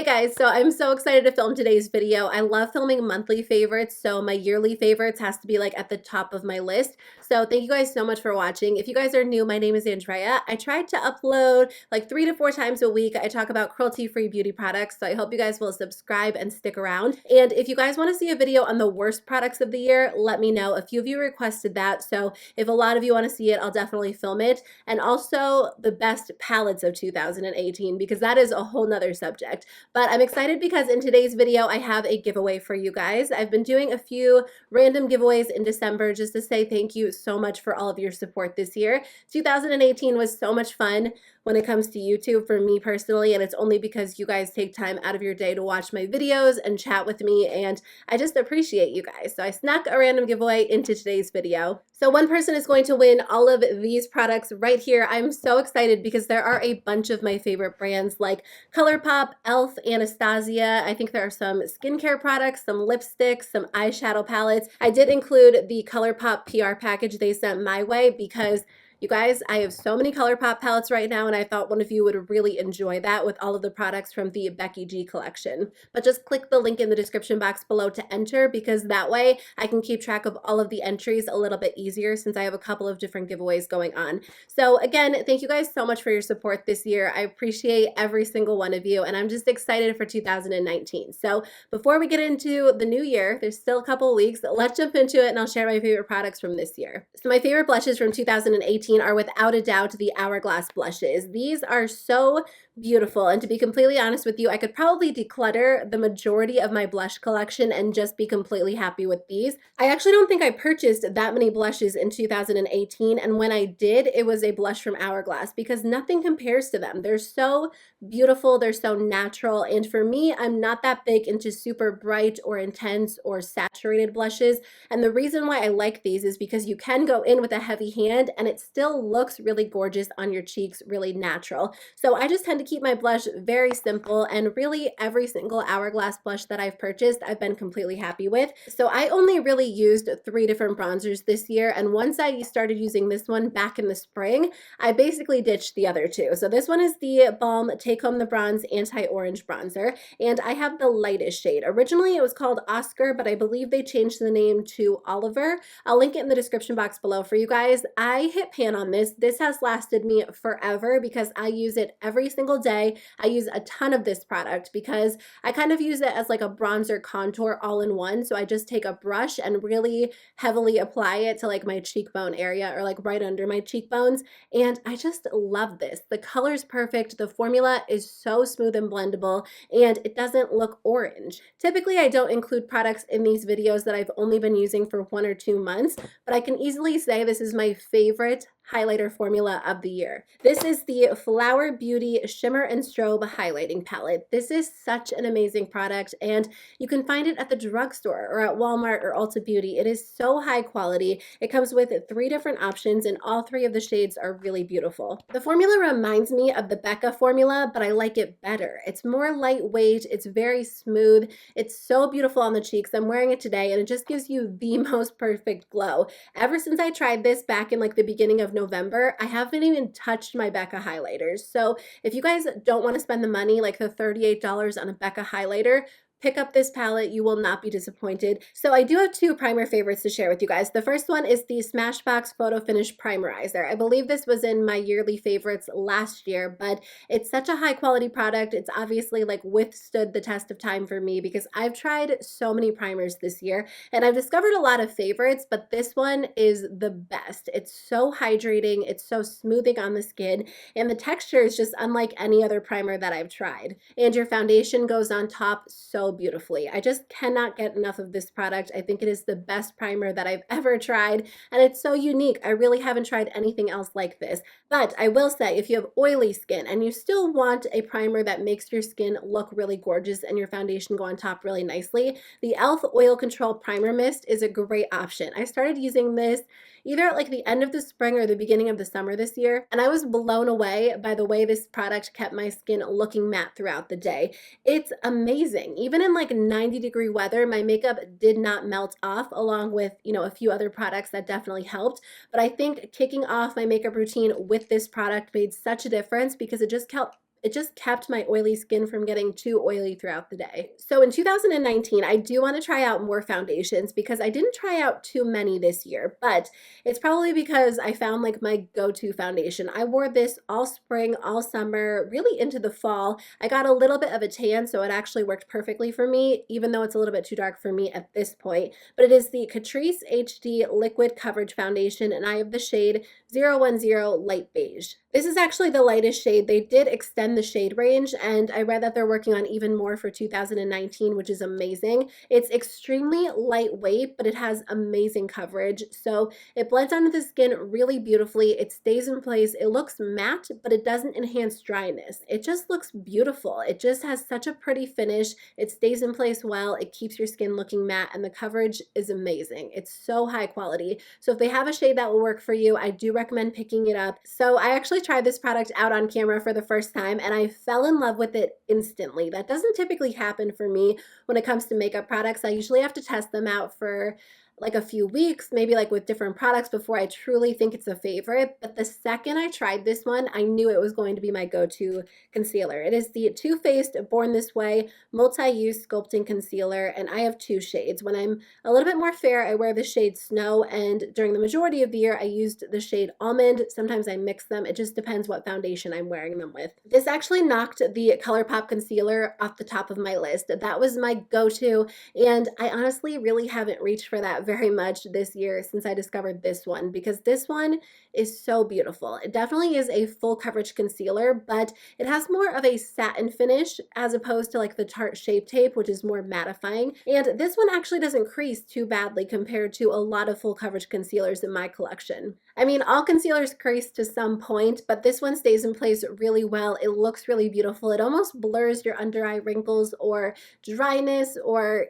Hey guys, so I'm so excited to film today's video. I love filming monthly favorites, so my yearly favorites has to be like at the top of my list. So thank you guys so much for watching. If you guys are new, my name is Andrea. I try to upload like 3 to 4 times a week. I talk about cruelty-free beauty products, so I hope you guys will subscribe and stick around. And if you guys want to see a video on the worst products of the year, let me know. A few of you requested that, so if a lot of you want to see it, I'll definitely film it. And also the best palettes of 2018, because that is a whole nother subject. But I'm excited because in today's video, I have a giveaway for you guys. I've been doing a few random giveaways in December just to say thank you so much for all of your support this year. 2018 was so much fun when it comes to YouTube for me personally, and it's only because you guys take time out of your day to watch my videos and chat with me, and I just appreciate you guys. So I snuck a random giveaway into today's video. So one person is going to win all of these products right here. I'm so excited because there are a bunch of my favorite brands like ColourPop, E.L.F, Anastasia. I think there are some skincare products, some lipsticks, some eyeshadow palettes. I did include the ColourPop PR package they sent my way because you guys, I have so many ColourPop palettes right now, and I thought one of you would really enjoy that with all of the products from the Becky G collection. But just click the link in the description box below to enter, because that way I can keep track of all of the entries a little bit easier since I have a couple of different giveaways going on. So again, thank you guys so much for your support this year. I appreciate every single one of you, and I'm just excited for 2019. So before we get into the new year, there's still a couple of weeks, let's jump into it and I'll share my favorite products from this year. So my favorite blushes from 2018 are without a doubt the Hourglass blushes. These are so beautiful, and to be completely honest with you, I could probably declutter the majority of my blush collection and just be completely happy with these. I actually don't think I purchased that many blushes in 2018, and when I did, it was a blush from Hourglass because nothing compares to them. They're so beautiful, they're so natural, and for me, I'm not that big into super bright or intense or saturated blushes, and the reason why I like these is because you can go in with a heavy hand and it still looks really gorgeous on your cheeks, really natural. So I just tend to keep my blush very simple, and really every single Hourglass blush that I've purchased, I've been completely happy with. So I only really used 3 different bronzers this year, and once I started using this one back in the spring, I basically ditched the other 2. So this one is the Balm Take Home the Bronze Anti-Orange Bronzer, and I have the lightest shade. Originally it was called Oscar, but I believe they changed the name to Oliver. I'll link it in the description box below for you guys. I hit pan on this. This has lasted me forever because I use it every single day. I use a ton of this product because I kind of use it as like a bronzer contour all in one. So I just take a brush and really heavily apply it to like my cheekbone area or like right under my cheekbones. And I just love this. The color's perfect. The formula is so smooth and blendable, and it doesn't look orange. Typically, I don't include products in these videos that I've only been using for 1 or 2 months, but I can easily say this is my favorite highlighter formula of the year. This is the Flower Beauty Shimmer and Strobe Highlighting Palette. This is such an amazing product, and you can find it at the drugstore or at Walmart or Ulta Beauty. It is so high quality. It comes with 3 different options, and all 3 of the shades are really beautiful. The formula reminds me of the Becca formula, but I like it better. It's more lightweight. It's very smooth. It's so beautiful on the cheeks. I'm wearing it today, and it just gives you the most perfect glow. Ever since I tried this back in like the beginning of November, I haven't even touched my Becca highlighters. So if you guys don't want to spend the money, like the $38 on a Becca highlighter, pick up this palette. You will not be disappointed. So I do have 2 primer favorites to share with you guys. The first one is the Smashbox Photo Finish Primerizer. I believe this was in my yearly favorites last year, but it's such a high quality product. It's obviously like withstood the test of time for me because I've tried so many primers this year and I've discovered a lot of favorites, but this one is the best. It's so hydrating. It's so smoothing on the skin, and the texture is just unlike any other primer that I've tried. And your foundation goes on top so beautifully. I just cannot get enough of this product. I think it is the best primer that I've ever tried, and it's so unique. I really haven't tried anything else like this. But I will say, if you have oily skin and you still want a primer that makes your skin look really gorgeous and your foundation go on top really nicely, the E.L.F Oil Control Primer Mist is a great option. I started using this either at like the end of the spring or the beginning of the summer this year, and I was blown away by the way this product kept my skin looking matte throughout the day. It's amazing. Even in like 90-degree weather, my makeup did not melt off, along with, you know, a few other products that definitely helped. But I think kicking off my makeup routine with this product made such a difference because it just kept it just kept my oily skin from getting too oily throughout the day. So in 2019, I do want to try out more foundations because I didn't try out too many this year, but it's probably because I found like my go-to foundation. I wore this all spring, all summer, really into the fall. I got a little bit of a tan, so it actually worked perfectly for me, even though it's a little bit too dark for me at this point. But it is the CATRICE HD Liquid Coverage Foundation, and I have the shade 010 Light Beige. This is actually the lightest shade. They did extend the shade range, and I read that they're working on even more for 2019, which is amazing. It's extremely lightweight, but it has amazing coverage. So it blends onto the skin really beautifully. It stays in place. It looks matte, but it doesn't enhance dryness. It just looks beautiful. It just has such a pretty finish. It stays in place well. It keeps your skin looking matte, and the coverage is amazing. It's so high quality. So if they have a shade that will work for you, I do recommend picking it up. So I actually tried this product out on camera for the first time, and I fell in love with it instantly. That doesn't typically happen for me when it comes to makeup products. I usually have to test them out for like a few weeks, maybe like with different products before I truly think it's a favorite. But the second I tried this one, I knew it was going to be my go-to concealer. It is the Too Faced Born This Way Multi-Use Sculpting Concealer, and I have two shades. When I'm a little bit more fair, I wear the shade Snow, and during the majority of the year, I used the shade Almond. Sometimes I mix them. It just depends what foundation I'm wearing them with. This actually knocked the ColourPop concealer off the top of my list. That was my go-to, and I honestly really haven't reached for that very much this year since I discovered this one, because this one is so beautiful. It definitely is a full coverage concealer, but it has more of a satin finish as opposed to like the Tarte Shape Tape, which is more mattifying. And this one actually doesn't crease too badly compared to a lot of full coverage concealers in my collection. I mean, all concealers crease to some point, but this one stays in place really well. It looks really beautiful. It almost blurs your under eye wrinkles or dryness or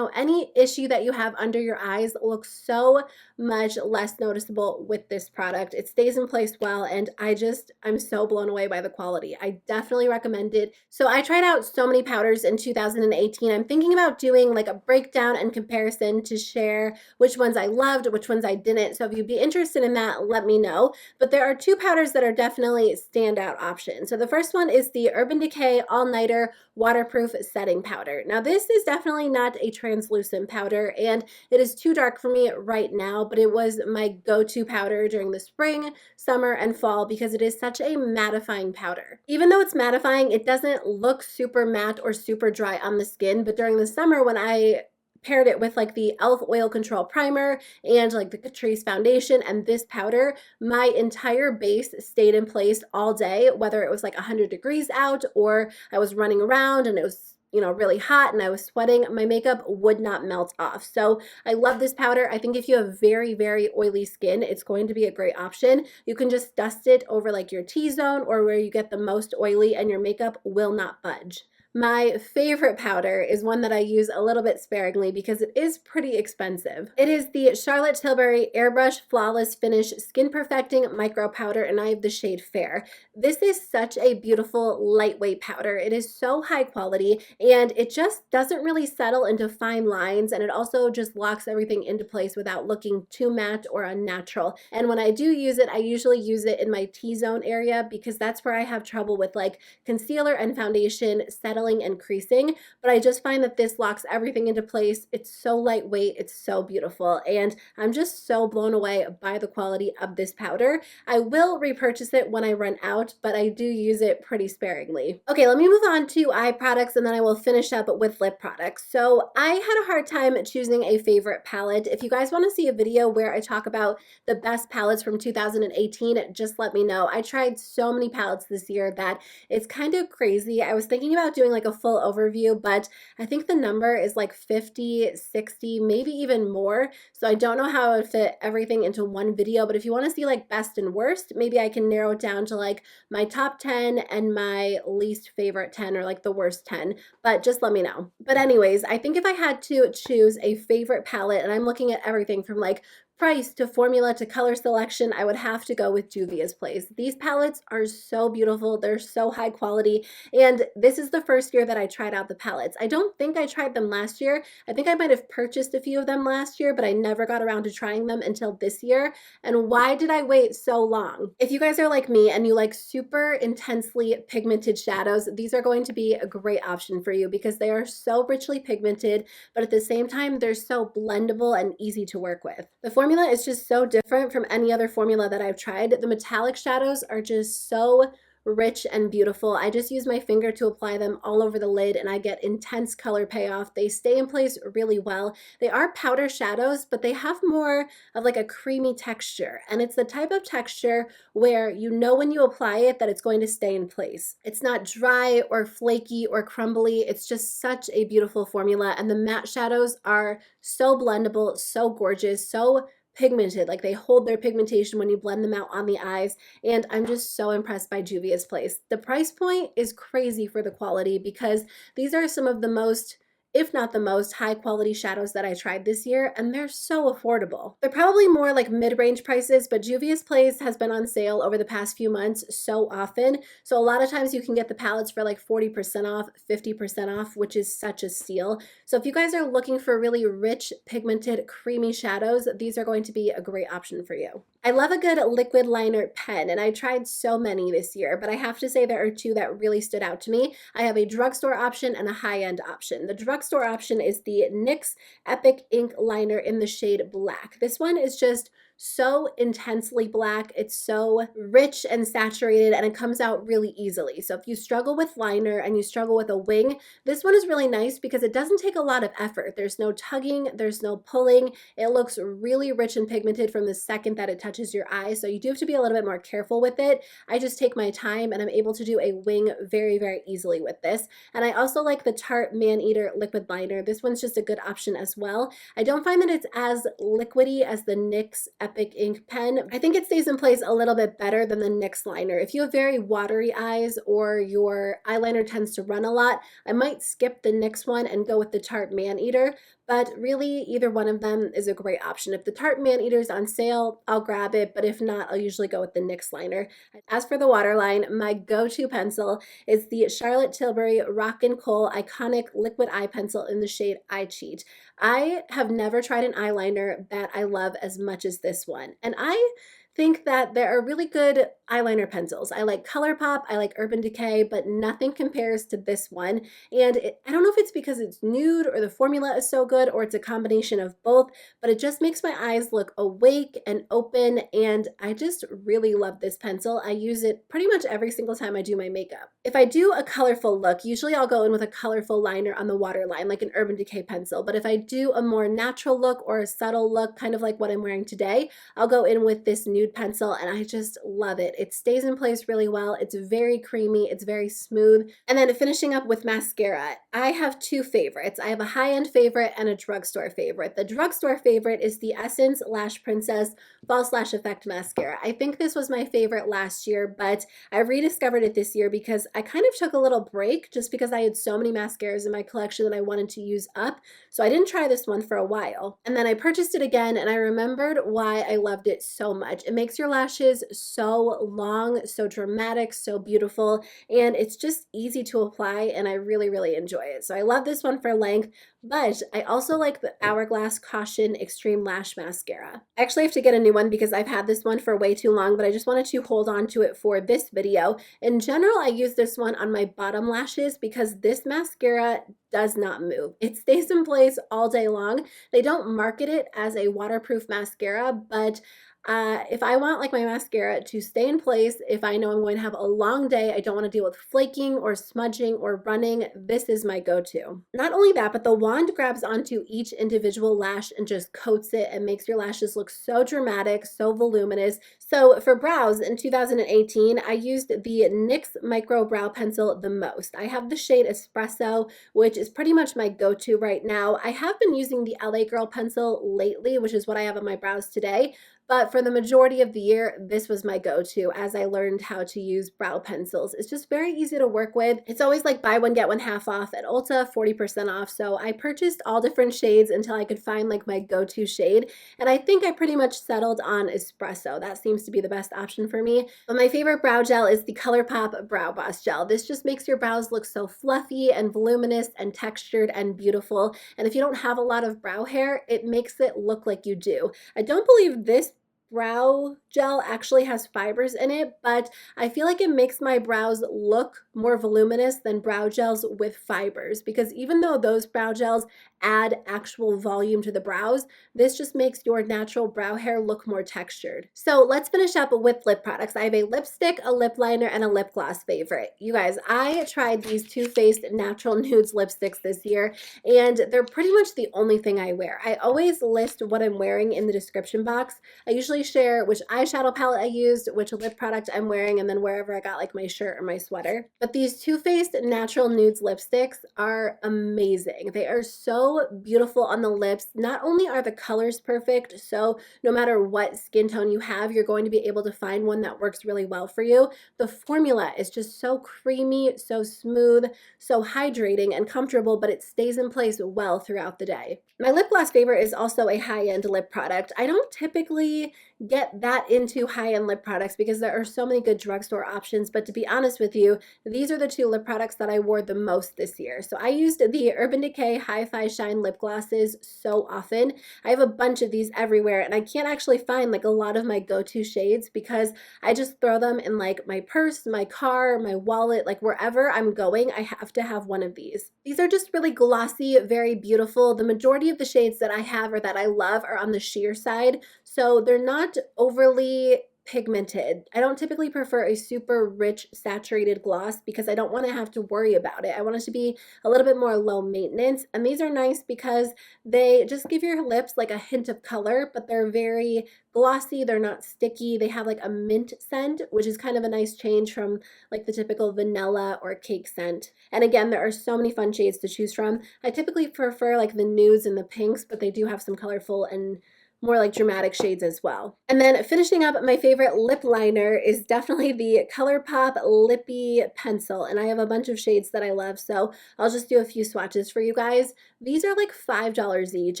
any issue that you have under your eyes looks so much less noticeable with this product. It stays in place well, and I'm so blown away by the quality. I definitely recommend it. So I tried out so many powders in 2018. I'm thinking about doing like a breakdown and comparison to share which ones I loved, which ones I didn't. So if you'd be interested in that, let me know. But there are two powders that are definitely standout options. So the first one is the Urban Decay All Nighter Waterproof Setting Powder. Now this is definitely not a translucent powder, and it is too dark for me right now, but it was my go-to powder during the spring, summer, and fall because it is such a mattifying powder. Even though it's mattifying, it doesn't look super matte or super dry on the skin, but during the summer when I paired it with like the E.L.F oil control primer and like the CATRICE foundation and this powder, my entire base stayed in place all day, whether it was like 100 degrees out or I was running around and it was really hot and I was sweating, my makeup would not melt off. So I love this powder. I think if you have very, very oily skin, it's going to be a great option. You can just dust it over like your T-zone or where you get the most oily and your makeup will not budge. My favorite powder is one that I use a little bit sparingly because it is pretty expensive. It is the Charlotte Tilbury Airbrush Flawless Finish Skin Perfecting Micro Powder, and I have the shade Fair. This is such a beautiful, lightweight powder. It is so high quality, and it just doesn't really settle into fine lines, and it also just locks everything into place without looking too matte or unnatural. And when I do use it, I usually use it in my T-zone area because that's where I have trouble with like concealer and foundation settling and creasing, but I just find that this locks everything into place. It's so lightweight, it's so beautiful, and I'm just so blown away by the quality of this powder. I will repurchase it when I run out, but I do use it pretty sparingly. Okay, let me move on to eye products and then I will finish up with lip products. So I had a hard time choosing a favorite palette. If you guys want to see a video where I talk about the best palettes from 2018, just let me know. I tried so many palettes this year that it's kind of crazy. I was thinking about doing like a full overview, but I think the number is like 50, 60, maybe even more. So I don't know how I would fit everything into one video, but if you want to see like best and worst, maybe I can narrow it down to like my top 10 and my least favorite 10 or like the worst 10, but just let me know. But anyways, I think if I had to choose a favorite palette, and I'm looking at everything from like price to formula to color selection, I would have to go with Juvia's Place. These palettes are so beautiful. They're so high quality. And this is the first year that I tried out the palettes. I don't think I tried them last year. I think I might have purchased a few of them last year, but I never got around to trying them until this year. And why did I wait so long? If you guys are like me and you like super intensely pigmented shadows, these are going to be a great option for you because they are so richly pigmented, but at the same time, they're so blendable and easy to work with. The formula is just so different from any other formula that I've tried. The metallic shadows are just so rich and beautiful. I just use my finger to apply them all over the lid and I get intense color payoff. They stay in place really well. They are powder shadows, but they have more of like a creamy texture. And it's the type of texture where you know when you apply it that it's going to stay in place. It's not dry or flaky or crumbly. It's just such a beautiful formula. And the matte shadows are so blendable, so gorgeous, so pigmented. Like they hold their pigmentation when you blend them out on the eyes. And I'm just so impressed by Juvia's Place. The price point is crazy for the quality because these are some of the most, if not the most, high quality shadows that I tried this year, and they're so affordable. They're probably more like mid-range prices, but Juvia's Place has been on sale over the past few months so often. So a lot of times you can get the palettes for like 40% off, 50% off, which is such a steal. So if you guys are looking for really rich, pigmented, creamy shadows, these are going to be a great option for you. I love a good liquid liner pen, and I tried so many this year, but I have to say there are two that really stood out to me. I have a drugstore option and a high-end option. The drugstore option is the NYX Epic Ink Liner in the shade Black. This one is just so intensely black. It's so rich and saturated and it comes out really easily. So if you struggle with liner and you struggle with a wing, this one is really nice because it doesn't take a lot of effort. There's no tugging, there's no pulling. It looks really rich and pigmented from the second that it touches your eye. So you do have to be a little bit more careful with it. I just take my time and I'm able to do a wing very, very easily with this. And I also like the Tarte Maneater liquid liner. This one's just a good option as well. I don't find that it's as liquidy as the NYX Epic Ink pen. I think it stays in place a little bit better than the NYX liner. If you have very watery eyes or your eyeliner tends to run a lot, I might skip the NYX one and go with the Tarte Maneater. But really, either one of them is a great option. If the Tarte Maneater is on sale, I'll grab it, but if not, I'll usually go with the NYX liner. As for the waterline, my go-to pencil is the Charlotte Tilbury Rock and Kohl Iconic Liquid Eye Pencil in the shade I Cheat. I have never tried an eyeliner that I love as much as this one, and I think that there are really good eyeliner pencils. I like ColourPop, I like Urban Decay, but nothing compares to this one. And I don't know if it's because it's nude or the formula is so good or it's a combination of both, but it just makes my eyes look awake and open, and I just really love this pencil. I use it pretty much every single time I do my makeup. If I do a colorful look, usually I'll go in with a colorful liner on the waterline, like an Urban Decay pencil, but if I do a more natural look or a subtle look, kind of like what I'm wearing today, I'll go in with this nude pencil, and I just love it. It stays in place really well. It's very creamy. It's very smooth. And then finishing up with mascara, I have two favorites. I have a high-end favorite and a drugstore favorite. The drugstore favorite is the Essence Lash Princess False Lash Effect Mascara. I think this was my favorite last year, but I rediscovered it this year because I kind of took a little break just because I had so many mascaras in my collection that I wanted to use up. So I didn't try this one for a while. And then I purchased it again and I remembered why I loved it so much. It makes your lashes so long, so dramatic, so beautiful, and it's just easy to apply, and I really, really enjoy it. So I love this one for length, but I also like the Hourglass Caution Extreme Lash Mascara. I actually have to get a new one because I've had this one for way too long, but I just wanted to hold on to it for this video. In general, I use this one on my bottom lashes because this mascara does not move. It stays in place all day long. They don't market it as a waterproof mascara, but if I want like my mascara to stay in place, if I know I'm going to have a long day, I don't want to deal with flaking or smudging or running, this is my go-to. Not only that, but the wand grabs onto each individual lash and just coats it and makes your lashes look so dramatic, so voluminous. So for brows in 2018, I used the NYX Micro Brow Pencil the most. I have the shade Espresso, which is pretty much my go-to right now. I have been using the LA Girl pencil lately, which is what I have on my brows today, but for the majority of the year, this was my go-to as I learned how to use brow pencils. It's just very easy to work with. It's always like buy one, get one half off at Ulta, 40% off. So I purchased all different shades until I could find like my go-to shade. And I think I pretty much settled on Espresso. That seems to be the best option for me. But my favorite brow gel is the ColourPop Brow Boss Gel. This just makes your brows look so fluffy and voluminous and textured and beautiful. And if you don't have a lot of brow hair, it makes it look like you do. I don't believe this brow gel actually has fibers in it, but I feel like it makes my brows look more voluminous than brow gels with fibers, because even though those brow gels add actual volume to the brows, this just makes your natural brow hair look more textured. So let's finish up with lip products. I have a lipstick, a lip liner, and a lip gloss favorite. You guys, I tried these Too Faced Natural Nudes lipsticks this year, and they're pretty much the only thing I wear. I always list what I'm wearing in the description box. I usually share which eyeshadow palette I used, which lip product I'm wearing, and then wherever I got like my shirt or my sweater. But these Too Faced Natural Nudes lipsticks are amazing. They are so beautiful on the lips. Not only are the colors perfect, so no matter what skin tone you have, you're going to be able to find one that works really well for you. The formula is just so creamy, so smooth, so hydrating and comfortable, but it stays in place well throughout the day. My lip gloss favorite is also a high-end lip product. I don't typically get that into high-end lip products because there are so many good drugstore options, but to be honest with you, these are the two lip products that I wore the most this year. So I used the Urban Decay Hi-Fi Shine lip glosses so often. I have a bunch of these everywhere, and I can't actually find like a lot of my go-to shades because I just throw them in like my purse, my car, my wallet, like wherever I'm going, I have to have one of these. These are just really glossy, very beautiful. The majority of the shades that I have or that I love are on the sheer side, so they're not overly pigmented. I don't typically prefer a super rich saturated gloss because I don't want to have to worry about it. I want it to be a little bit more low maintenance, and these are nice because they just give your lips like a hint of color, but they're very glossy, they're not sticky. They have like a mint scent, which is kind of a nice change from like the typical vanilla or cake scent. And again, there are so many fun shades to choose from. I typically prefer like the nudes and the pinks, but they do have some colorful and more like dramatic shades as well. And then finishing up, my favorite lip liner is definitely the ColourPop LIPPIE pencil, and I have a bunch of shades that I love, so I'll just do a few swatches for you guys. These are like $5 each,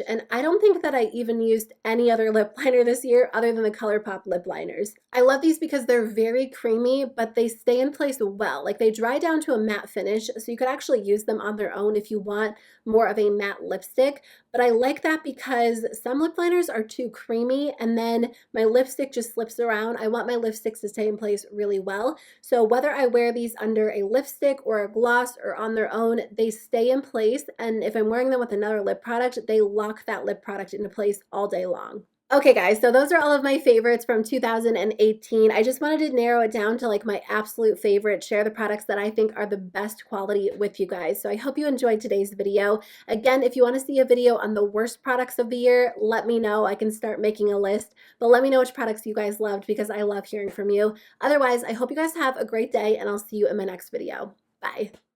and I don't think that I even used any other lip liner this year other than the ColourPop lip liners. I love these because they're very creamy, but they stay in place well. Like they dry down to a matte finish, so you could actually use them on their own if you want more of a matte lipstick. But I like that because some lip liners are too creamy and then my lipstick just slips around. I want my lipsticks to stay in place really well. So whether I wear these under a lipstick or a gloss or on their own, they stay in place. And if I'm wearing them with another lip product, they lock that lip product into place all day long. Okay guys, so those are all of my favorites from 2018. I just wanted to narrow it down to like my absolute favorite, share the products that I think are the best quality with you guys. So I hope you enjoyed today's video. Again, if you want to see a video on the worst products of the year, let me know. I can start making a list, but let me know which products you guys loved because I love hearing from you. Otherwise, I hope you guys have a great day and I'll see you in my next video. Bye.